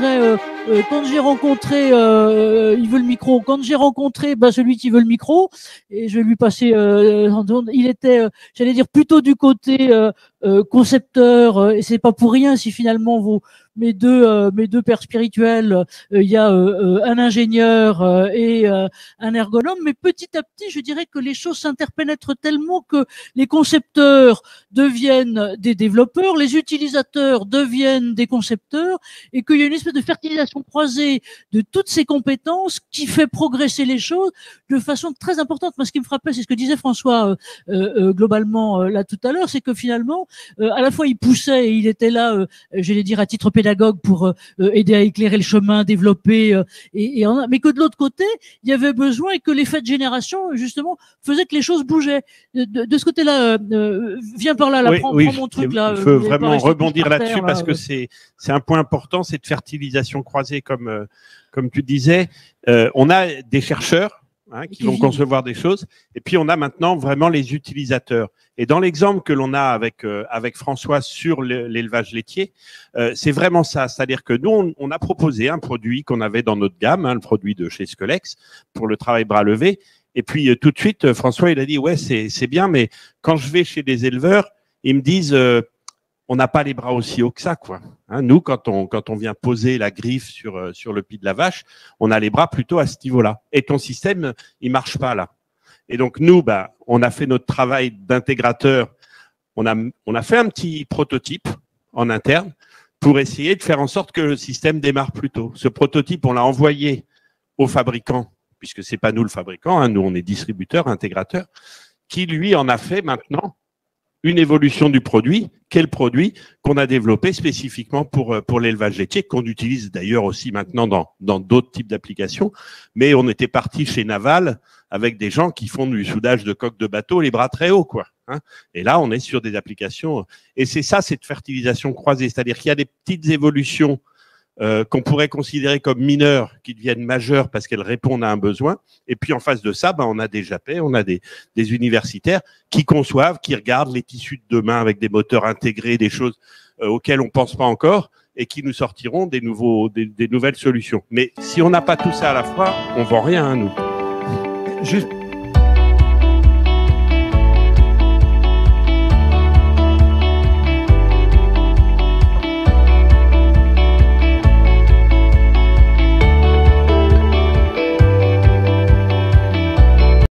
dirait quand j'ai rencontré, il veut le micro. Quand j'ai rencontré celui qui veut le micro, et je vais lui passer. Il était, j'allais dire, plutôt du côté concepteur, et c'est pas pour rien si finalement mes deux pères spirituels, il y a un ingénieur et un ergonome, mais petit à petit, je dirais que les choses s'interpénètrent tellement que les concepteurs deviennent des développeurs, les utilisateurs deviennent des concepteurs, et qu'il y a une espèce de fertilisation croisée de toutes ces compétences qui fait progresser les choses de façon très importante. Moi, ce qui me frappait, c'est ce que disait François globalement là tout à l'heure, c'est que finalement, à la fois il poussait et il était là, j'allais dire à titre pédagogue pour aider à éclairer le chemin, développer, mais que de l'autre côté, il y avait besoin et que l'effet de génération justement faisait que les choses bougeaient. De ce côté-là, viens par là, prends mon truc là. Il faut vraiment rebondir là-dessus parce que c'est un point important, cette fertilisation croisée comme tu disais. On a des chercheurs qui vont concevoir des choses. Et puis, on a maintenant vraiment les utilisateurs. Et dans l'exemple que l'on a avec François sur l'élevage laitier, c'est vraiment ça. C'est-à-dire que nous, on a proposé un produit qu'on avait dans notre gamme, le produit de chez Scolex, pour le travail bras levé. Et puis, tout de suite, François, il a dit, ouais, c'est bien, mais quand je vais chez des éleveurs, ils me disent, on n'a pas les bras aussi hauts que ça, quoi. Nous, quand on vient poser la griffe sur le pied de la vache, on a les bras plutôt à ce niveau-là. Et ton système, il marche pas là. Et donc nous, on a fait notre travail d'intégrateur. On a fait un petit prototype en interne pour essayer de faire en sorte que le système démarre plus tôt. Ce prototype, on l'a envoyé au fabricant, puisque c'est pas nous le fabricant, nous on est distributeur, intégrateur, qui lui en a fait maintenant une évolution du produit, quel produit qu'on a développé spécifiquement pour l'élevage laitier, qu'on utilise d'ailleurs aussi maintenant dans d'autres types d'applications. Mais on était parti chez Naval avec des gens qui font du soudage de coques de bateau, les bras très hauts, quoi. Et là, on est sur des applications. Et c'est ça, cette fertilisation croisée. C'est-à-dire qu'il y a des petites évolutions qu'on pourrait considérer comme mineures, qui deviennent majeures parce qu'elles répondent à un besoin. Et puis en face de ça, on a des JAPais, on a des universitaires qui conçoivent, qui regardent les tissus de demain avec des moteurs intégrés, des choses auxquelles on pense pas encore, et qui nous sortiront des nouvelles solutions. Mais si on n'a pas tout ça à la fois, on vend rien, nous. Juste